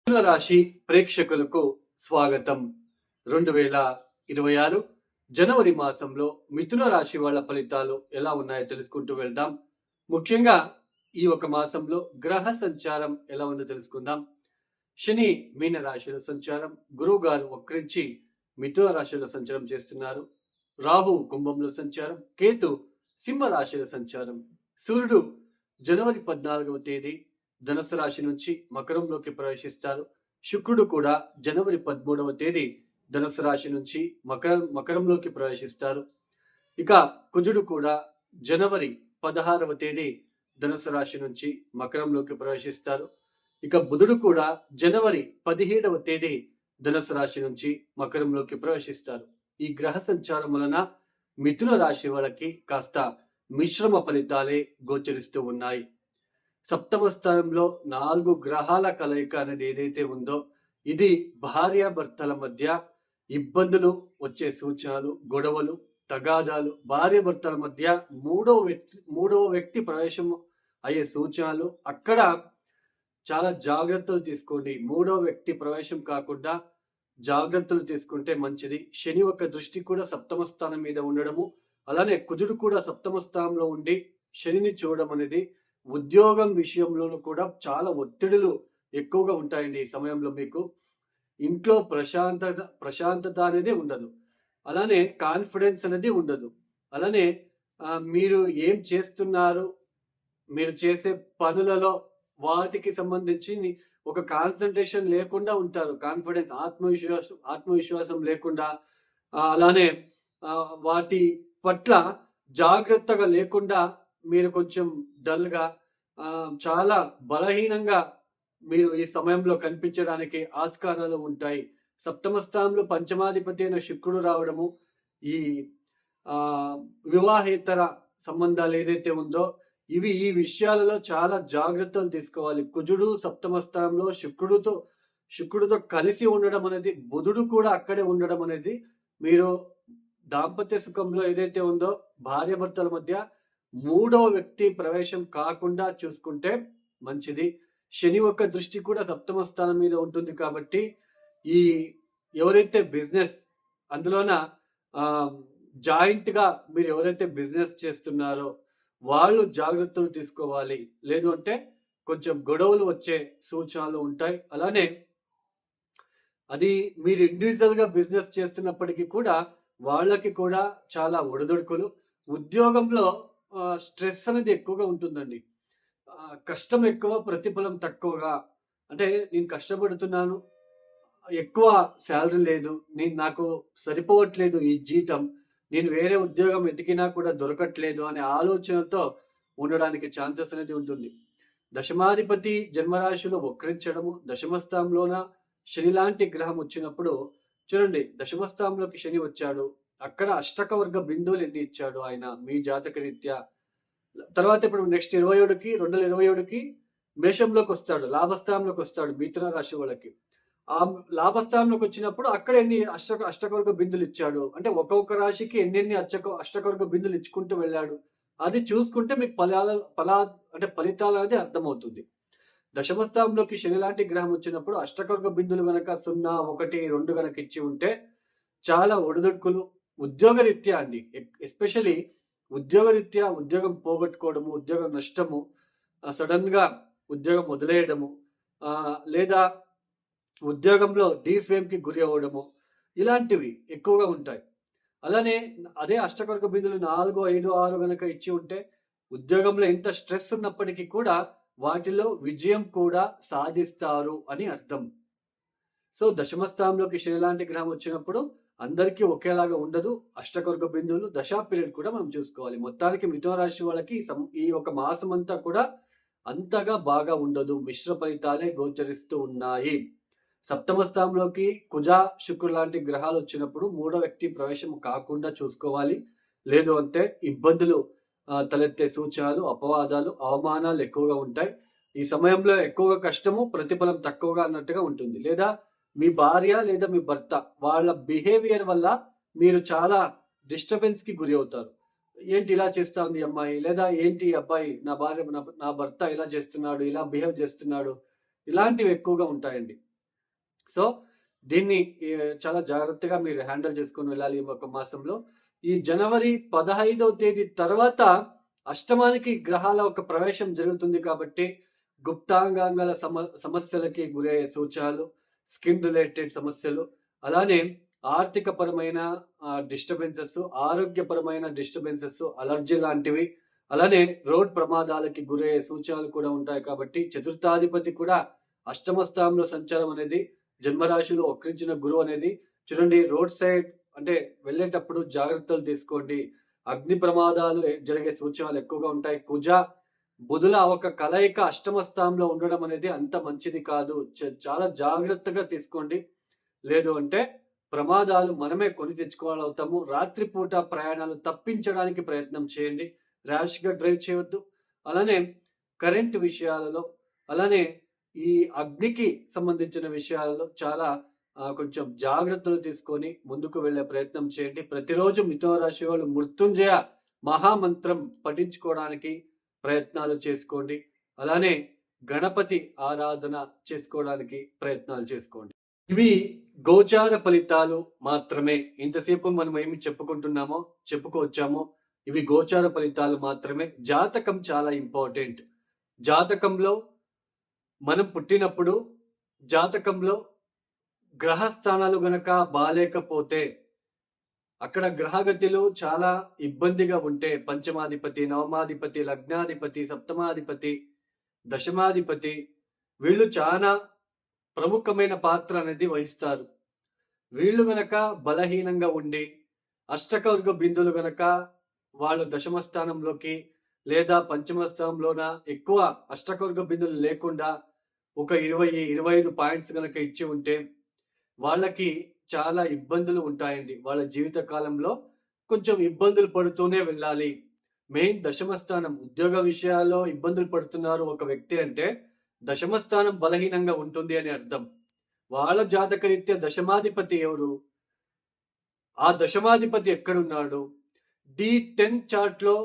మిథున రాశి ప్రేక్షకులకు స్వాగతం. 2026 జనవరి మాసంలో మిథున రాశి వాళ్ళ ఫలితాలు ఎలా ఉన్నాయో తెలుసుకుంటూ వెళ్దాం. ముఖ్యంగా ఈ ఒక మాసంలో గ్రహ సంచారం ఎలా ఉందో తెలుసుకుందాం. శని మీన రాశిలో సంచారం, గురువు గారు వక్రించి మిథున రాశిలో సంచారం చేస్తున్నారు. రాహు కుంభంలో సంచారం, కేతు సింహ రాశిలో సంచారం. సూర్యుడు జనవరి 14వ తేదీ ధనుసు రాశి నుంచి మకరంలోకి ప్రవేశిస్తారు. శుక్రుడు కూడా జనవరి 13వ తేదీ ధనుసు రాశి నుంచి మకరంలోకి ప్రవేశిస్తారు. ఇక కుజుడు కూడా జనవరి 16వ తేదీ ధనుసు రాశి నుంచి మకరంలోకి ప్రవేశిస్తారు. ఇక బుధుడు కూడా జనవరి 17వ తేదీ ధనుసు రాశి నుంచి మకరంలోకి ప్రవేశిస్తారు. ఈ గ్రహ సంచారం వలన మిథున రాశి వాళ్ళకి కాస్త మిశ్రమ ఫలితాలే గోచరిస్తూ ఉన్నాయి. సప్తమ స్థానంలో 4 గ్రహాల కలయిక అనేది ఏదైతే ఉందో ఇది భార్యాభర్తల మధ్య ఇబ్బందులు వచ్చే సూచనలు, గొడవలు, తగాదాలు, భార్యాభర్తల మధ్య మూడవ వ్యక్తి ప్రవేశం అయ్యే సూచనలు. అక్కడ చాలా జాగ్రత్తలు తీసుకోండి. మూడవ వ్యక్తి ప్రవేశం కాకుండా జాగ్రత్తలు తీసుకుంటే మంచిది. శని యొక్క దృష్టి కూడా సప్తమ స్థానం మీద ఉండడము, అలానే కుజుడు కూడా సప్తమ స్థానంలో ఉండి శనిని చూడడం అనేది ఉద్యోగం విషయంలోనూ కూడా చాలా ఒత్తిడులు ఎక్కువగా ఉంటాయండి. ఈ సమయంలో మీకు ఇంట్లో ప్రశాంతత అనేది ఉండదు, అలానే కాన్ఫిడెన్స్ అనేది ఉండదు. అలానే మీరు ఏం చేస్తున్నారు, మీరు చేసే పనులలో వాటికి సంబంధించి ఒక కాన్సన్ట్రేషన్ లేకుండా ఉంటారు. కాన్ఫిడెన్స్, ఆత్మవిశ్వాసం లేకుండా, అలానే వాటి పట్ల జాగ్రత్తగా లేకుండా మీరు కొంచెం డల్గా, చాలా బలహీనంగా మీరు ఈ సమయంలో కనిపించడానికి ఆస్కారాలు ఉంటాయి. సప్తమ స్థానంలో పంచమాధిపతి అయిన శుక్రుడు రావడము, ఈ వివాహేతర సంబంధాలు ఏదైతే ఉందో ఈ విషయాలలో చాలా జాగ్రత్తలు తీసుకోవాలి. కుజుడు సప్తమ స్థానంలో శుక్రుడితో కలిసి ఉండడం అనేది, బుధుడు కూడా అక్కడే ఉండడం అనేది మీరు దాంపత్య సుఖంలో ఏదైతే ఉందో భార్యాభర్తల మధ్య మూడవ వ్యక్తి ప్రవేశం కాకుండా చూసుకుంటే మంచిది. శని యొక్క దృష్టి కూడా సప్తమ స్థానం మీద ఉంటుంది కాబట్టి ఈ ఎవరైతే బిజినెస్, అందులోన జాయింట్ గా మీరు ఎవరైతే బిజినెస్ చేస్తున్నారో వాళ్ళు జాగ్రత్తలు తీసుకోవాలి. లేదు అంటే కొంచెం గొడవలు వచ్చే సూచనలు ఉంటాయి. అలానే అది మీరు ఇండివిజువల్ గా బిజినెస్ చేస్తున్నప్పటికీ కూడా వాళ్ళకి కూడా చాలా ఒడిదుడుకులు. ఉద్యోగంలో స్ట్రెస్ అనేది ఎక్కువగా ఉంటుందండి. కష్టం ఎక్కువ, ప్రతిఫలం తక్కువగా. అంటే నేను కష్టపడుతున్నాను, ఎక్కువ శాలరీ లేదు, నాకు సరిపోవట్లేదు ఈ జీతం, నేను వేరే ఉద్యోగం వెతికినా కూడా దొరకట్లేదు అనే ఆలోచనతో ఉండడానికి ఛాన్సెస్ అనేది ఉంటుంది. దశమాధిపతి జన్మరాశిలో వక్రించడము, దశమస్థానంలోన శని లాంటి గ్రహం వచ్చినప్పుడు చూడండి, దశమస్థానంలోకి శని వచ్చాడు, అక్కడ అష్టక వర్గ బిందువులు ఎన్ని ఇచ్చాడు ఆయన మీ జాతక రీత్యా. తర్వాత ఇప్పుడు నెక్స్ట్ 2027కి మేషంలోకి వస్తాడు, లాభస్థానంలోకి వస్తాడు మిథున రాశి వాళ్ళకి. ఆ లాభస్థానంలోకి వచ్చినప్పుడు అక్కడ ఎన్ని అష్టకవర్గ బిందులు ఇచ్చాడు అంటే ఒక్కొక్క రాశికి ఎన్నెన్ని అష్టకవర్గ బిందులు ఇచ్చుకుంటూ వెళ్ళాడు. అది చూసుకుంటే మీకు ఫలితాలు అనేది అర్థమవుతుంది. దశమస్థానంలోకి శని లాంటి గ్రహం వచ్చినప్పుడు అష్టకవర్గ బిందులు గనక 0, 1, 2 గనక ఇచ్చి ఉంటే చాలా ఒడిదుడుకులు ఉద్యోగరీత్యా అండి. ఎస్పెషలీ ఉద్యోగరీత్యా ఉద్యోగం పోగొట్టుకోవడము, ఉద్యోగ నష్టము, సడన్ గా ఉద్యోగం వదిలేయడము, లేదా ఉద్యోగంలో డీఫేమ్ కి గురి అవ్వడము, ఇలాంటివి ఎక్కువగా ఉంటాయి. అలానే అదే అష్టకవర్గ బిందులు 4, 5, 6 గనక ఇచ్చి ఉంటే ఉద్యోగంలో ఎంత స్ట్రెస్ ఉన్నప్పటికీ కూడా వాటిలో విజయం కూడా సాధిస్తారు అని అర్థం. సో దశమస్థానంలోకి శని లాంటి గ్రహం వచ్చినప్పుడు అందరికీ ఒకేలాగా ఉండదు. అష్టకవర్గ బిందువులు, దశా పీరియడ్ కూడా మనం చూసుకోవాలి. మొత్తానికి మిథున రాశి వాళ్ళకి ఈ ఒక మాసం అంతా కూడా అంతగా బాగా ఉండదు, మిశ్ర ఫలితాలే గోచరిస్తూ ఉన్నాయి. సప్తమ స్థానంలోకి కుజ, శుక్రుడు లాంటి గ్రహాలు వచ్చినప్పుడు మూడో వ్యక్తి ప్రవేశం కాకుండా చూసుకోవాలి. లేదు అంటే ఇబ్బందులు తలెత్తే సూచనలు, అపవాదాలు, అవమానాలు ఎక్కువగా ఉంటాయి. ఈ సమయంలో ఎక్కువగా కష్టము, ప్రతిఫలం తక్కువగా అన్నట్టుగా ఉంటుంది. లేదా మీ భార్య లేదా మీ భర్త వాళ్ళ బిహేవియర్ వల్ల మీరు చాలా డిస్టర్బెన్స్ కి గురి అవుతారు. ఏంటి ఇలా చేస్తా ఉంది అమ్మాయి, లేదా ఏంటి అబ్బాయి, నా భర్త ఇలా చేస్తున్నాడు, ఇలా బిహేవ్ చేస్తున్నాడు, ఇలాంటివి ఎక్కువగా ఉంటాయండి. సో దీన్ని చాలా జాగ్రత్తగా మీరు హ్యాండిల్ చేసుకొని వెళ్ళాలి ఈ ఒక మాసంలో. ఈ జనవరి 15వ తేదీ తర్వాత అష్టమానికి గ్రహాల ఒక ప్రవేశం జరుగుతుంది కాబట్టి గుప్తాంగాంగాల సమస్యలకి గురయ్యే సూచనలు, స్కిన్ రిలేటెడ్ సమస్యలు, అలానే ఆర్థికపరమైన డిస్టర్బెన్సెస్, ఆరోగ్యపరమైన డిస్టర్బెన్సెస్, అలర్జీ లాంటివి, అలానే రోడ్ ప్రమాదాలకి గురయ్యే సూచనలు కూడా ఉంటాయి కాబట్టి చతుర్థాధిపతి కూడా అష్టమ స్థానంలో సంచారం అనేది, జన్మరాశిలో వక్రించిన గురువు అనేది చూడండి. రోడ్ సైడ్ అంటే వెళ్ళేటప్పుడు జాగ్రత్తలు తీసుకోండి. అగ్ని ప్రమాదాలు జరిగే సూచనలు ఎక్కువగా ఉంటాయి. కుజ బుధుల ఒక కలయిక అష్టమ స్థానంలో ఉండడం అనేది అంత మంచిది కాదు. చాలా జాగ్రత్తగా తీసుకోండి. లేదు అంటే ప్రమాదాలు మనమే కొని తెచ్చుకోవాలవుతాము. రాత్రిపూట ప్రయాణాలు తప్పించడానికి ప్రయత్నం చేయండి. ర్యాష్గా డ్రైవ్ చేయవద్దు. అలానే కరెంట్ విషయాలలో, అలానే ఈ అగ్నికి సంబంధించిన విషయాలలో చాలా కొంచెం జాగ్రత్తలు తీసుకొని ముందుకు వెళ్ళే ప్రయత్నం చేయండి. ప్రతిరోజు మిథున రాశి వాళ్ళు మృత్యుంజయ మహామంత్రం పఠించుకోవడానికి ప్రయత్నాలు చేసుకోండి. అలానే గణపతి ఆరాధన చేసుకోవడానికి ప్రయత్నాలు చేసుకోండి. ఇవి గోచార ఫలితాలు మాత్రమే. ఇంతసేపు మనం ఏమి చెప్పుకొచ్చామో ఇవి గోచార ఫలితాలు మాత్రమే. జాతకం చాలా ఇంపార్టెంట్. జాతకంలో మనం పుట్టినప్పుడు జాతకంలో గ్రహస్థానాలు గనక బాలేకపోతే, అక్కడ గ్రహగతులు చాలా ఇబ్బందిగా ఉంటే, పంచమాధిపతి, నవమాధిపతి, లగ్నాధిపతి, సప్తమాధిపతి, దశమాధిపతి వీళ్ళు చాలా ప్రముఖమైన పాత్ర అనేది వహిస్తారు. వీళ్ళు గనక బలహీనంగా ఉండి అష్టకవర్గ బిందువులు గనక వాళ్ళు దశమ స్థానంలోకి లేదా పంచమ స్థానంలోన ఎక్కువ అష్టకవర్గ బిందువులు లేకుండా ఒక 20-25 పాయింట్స్ కనుక ఇచ్చి ఉంటే వాళ్ళకి చాలా ఇబ్బందులు ఉంటాయండి. వాళ్ళ జీవిత కాలంలో కొంచెం ఇబ్బందులు పడుతూనే వెళ్ళాలి. మెయిన్ దశమ స్థానం ఉద్యోగ విషయాల్లో ఇబ్బందులు పడుతున్నారు ఒక వ్యక్తి అంటే దశమ స్థానం బలహీనంగా ఉంటుంది అని అర్థం. వాళ్ళ జాతకరీత్యా దశమాధిపతి ఎవరు, ఆ దశమాధిపతి ఎక్కడున్నాడు, D10 చార్ట్ లో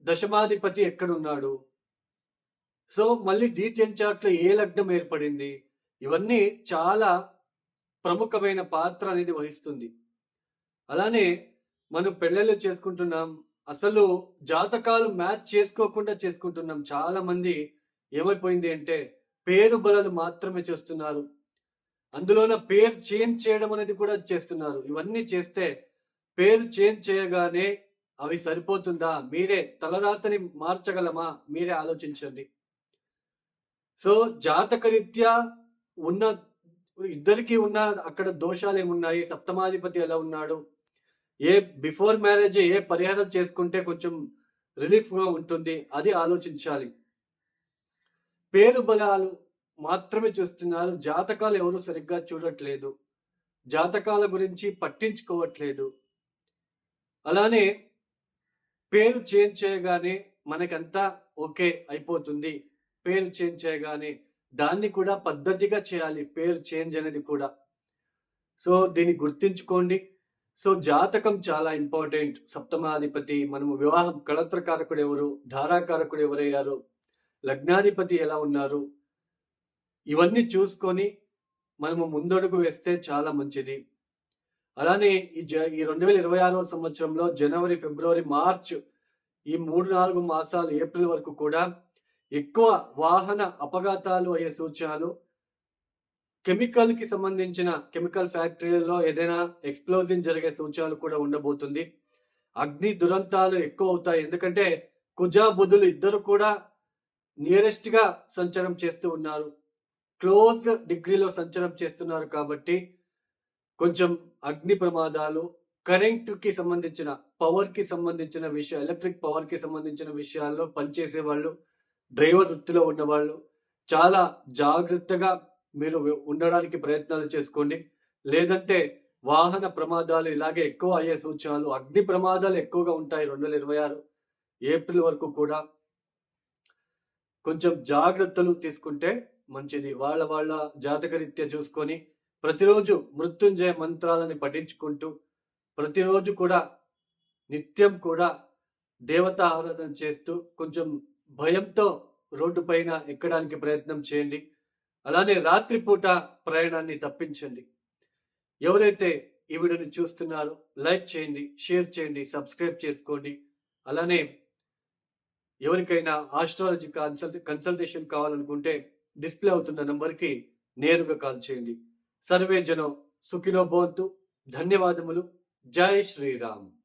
దశమాధిపతి ఎక్కడున్నాడు, సో మళ్ళీ D10 చార్ట్ లో ఏ లగ్నం ఏర్పడింది, ఇవన్నీ చాలా ప్రముఖమైన పాత్ర అనేది వహిస్తుంది. అలానే మనం పెళ్ళిళ్ళు చేసుకుంటున్నాం, అసలు జాతకాలు మ్యాచ్ చేసుకోకుండా చేసుకుంటున్నాం. చాలా మంది ఏమైపోయింది అంటే పేరు బలాలు మాత్రమే చేస్తున్నారు. అందులోన పేరు చేంజ్ చేయడం అనేది కూడా చేస్తున్నారు. ఇవన్నీ చేస్తే పేరు చేంజ్ చేయగానే అవి సరిపోతుందా? మీరే తలరాతని మార్చగలమా? మీరే ఆలోచించండి. సో జాతకరీత్యా ఉన్న ఇద్దరికి ఉన్న అక్కడ దోషాలు ఏమున్నాయి, సప్తమాధిపతి ఎలా ఉన్నాడు, ఏ బిఫోర్ మ్యారేజ్ ఏ పరిహారం చేసుకుంటే కొంచెం రిలీఫ్గా ఉంటుంది, అది ఆలోచించాలి. పేరు బలాలు మాత్రమే చూస్తున్నారు. జాతకాలు ఎవరు సరిగ్గా చూడట్లేదు, జాతకాల గురించి పట్టించుకోవట్లేదు. అలానే పేరు చేంజ్ చేయగానే మనకంతా ఓకే అయిపోతుంది. పేరు చేంజ్ చేయగానే దాన్ని కూడా పద్ధతిగా చేయాలి, పేరు చేంజ్ అనేది కూడా. సో దీన్ని గుర్తించుకోండి. సో జాతకం చాలా ఇంపార్టెంట్. సప్తమాధిపతి, మనము వివాహం కళత్రకారకుడు ఎవరు, ధారాకారకుడు ఎవరయ్యారు, లగ్నాధిపతి ఎలా ఉన్నారు, ఇవన్నీ చూసుకొని మనము ముందడుగు వేస్తే చాలా మంచిది. అలానే ఈ 2026వ సంవత్సరంలో జనవరి, ఫిబ్రవరి, మార్చ్ ఈ 3-4 మాసాలు, ఏప్రిల్ వరకు కూడా ఎక్కువ వాహన అపఘాతాలు అయ్యే సూచనలు, కెమికల్ కి సంబంధించిన కెమికల్ ఫ్యాక్టరీలలో ఏదైనా ఎక్స్ప్లోజన్ జరిగే సూచనలు కూడా ఉండబోతుంది. అగ్ని దురంతాలు ఎక్కువ అవుతాయి. ఎందుకంటే కుజ బుధులు ఇద్దరు కూడా నియరెస్ట్ గా సంచారం చేస్తూ ఉన్నారు, క్లోజ్ డిగ్రీలో సంచారం చేస్తున్నారు కాబట్టి కొంచెం అగ్ని ప్రమాదాలు, కరెంట్ కి సంబంధించిన, పవర్ కి సంబంధించిన విషయం, ఎలక్ట్రిక్ పవర్ కి సంబంధించిన విషయాల్లో పనిచేసే వాళ్ళు, డ్రైవర్ వృత్తిలో ఉన్నవాళ్ళు చాలా జాగ్రత్తగా మీరు ఉండడానికి ప్రయత్నాలు చేసుకోండి. లేదంటే వాహన ప్రమాదాలు ఇలాగే ఎక్కువ అయ్యే సూచనలు, అగ్ని ప్రమాదాలు ఎక్కువగా ఉంటాయి 2026 ఏప్రిల్ వరకు కూడా. కొంచెం జాగ్రత్తలు తీసుకుంటే మంచిది. వాళ్ళ జాతకరీత్యా చూసుకొని ప్రతిరోజు మృత్యుంజయ మంత్రాలని పఠించుకుంటూ ప్రతిరోజు కూడా నిత్యం కూడా దేవతా ఆరాధన చేస్తూ కొంచెం భయంతో రోడ్డు పైన ఎక్కడానికి ప్రయత్నం చేయండి. అలానే రాత్రిపూట ప్రయాణాన్ని తప్పించండి. ఎవరైతే ఈ వీడియోని చూస్తున్నారో లైక్ చేయండి, షేర్ చేయండి, సబ్స్క్రైబ్ చేసుకోండి. అలానే ఎవరికైనా ఆస్ట్రాలజీ కన్సల్టేషన్ కావాలనుకుంటే డిస్ప్లే అవుతున్న నంబర్కి నేరుగా కాల్ చేయండి. సర్వే జనం సుఖినో భవంతు. ధన్యవాదములు. జై శ్రీరామ్.